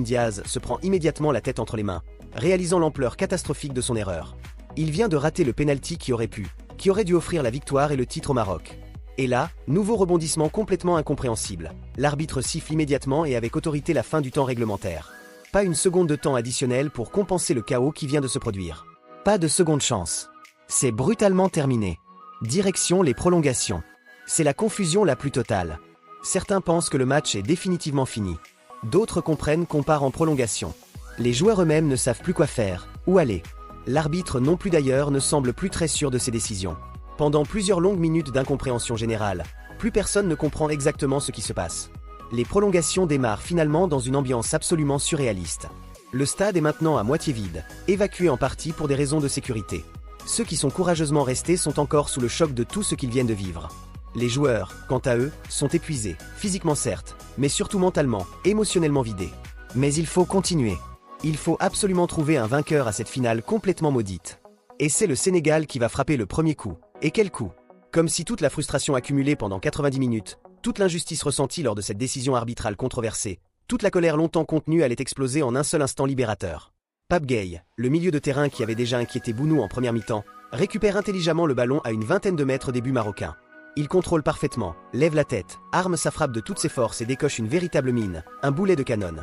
Diaz se prend immédiatement la tête entre les mains, réalisant l'ampleur catastrophique de son erreur. Il vient de rater le pénalty qui aurait dû offrir la victoire et le titre au Maroc. Et là, nouveau rebondissement complètement incompréhensible. L'arbitre siffle immédiatement et avec autorité la fin du temps réglementaire. Pas une seconde de temps additionnel pour compenser le chaos qui vient de se produire. Pas de seconde chance. C'est brutalement terminé. Direction les prolongations. C'est la confusion la plus totale. Certains pensent que le match est définitivement fini. D'autres comprennent qu'on part en prolongation. Les joueurs eux-mêmes ne savent plus quoi faire, où aller. L'arbitre non plus d'ailleurs ne semble plus très sûr de ses décisions. Pendant plusieurs longues minutes d'incompréhension générale, plus personne ne comprend exactement ce qui se passe. Les prolongations démarrent finalement dans une ambiance absolument surréaliste. Le stade est maintenant à moitié vide, évacué en partie pour des raisons de sécurité. Ceux qui sont courageusement restés sont encore sous le choc de tout ce qu'ils viennent de vivre. Les joueurs, quant à eux, sont épuisés, physiquement certes, mais surtout mentalement, émotionnellement vidés. Mais il faut continuer. Il faut absolument trouver un vainqueur à cette finale complètement maudite. Et c'est le Sénégal qui va frapper le premier coup. Et quel coup! Comme si toute la frustration accumulée pendant 90 minutes, toute l'injustice ressentie lors de cette décision arbitrale controversée, toute la colère longtemps contenue allait exploser en un seul instant libérateur. Pape Gueye, le milieu de terrain qui avait déjà inquiété Bounou en première mi-temps, récupère intelligemment le ballon à une vingtaine de mètres des buts marocains. Il contrôle parfaitement, lève la tête, arme sa frappe de toutes ses forces et décoche une véritable mine, un boulet de canon.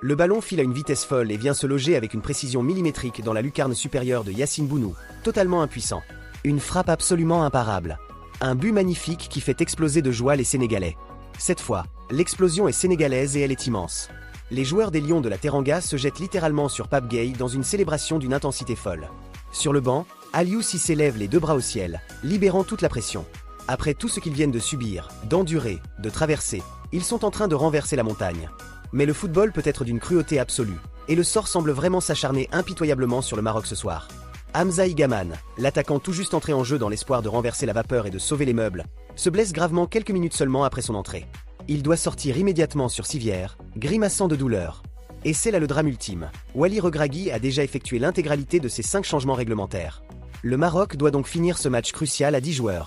Le ballon file à une vitesse folle et vient se loger avec une précision millimétrique dans la lucarne supérieure de Yacine Bounou, totalement impuissant. Une frappe absolument imparable. Un but magnifique qui fait exploser de joie les Sénégalais. Cette fois, l'explosion est sénégalaise et elle est immense. Les joueurs des Lions de la Teranga se jettent littéralement sur Pape Gueye dans une célébration d'une intensité folle. Sur le banc, Aliou Cissé lève les deux bras au ciel, libérant toute la pression. Après tout ce qu'ils viennent de subir, d'endurer, de traverser, ils sont en train de renverser la montagne. Mais le football peut être d'une cruauté absolue, et le sort semble vraiment s'acharner impitoyablement sur le Maroc ce soir. Hamza Igaman, l'attaquant tout juste entré en jeu dans l'espoir de renverser la vapeur et de sauver les meubles, se blesse gravement quelques minutes seulement après son entrée. Il doit sortir immédiatement sur civière, grimaçant de douleur. Et c'est là le drame ultime. Wally Regragui a déjà effectué l'intégralité de ses 5 changements réglementaires. Le Maroc doit donc finir ce match crucial à 10 joueurs.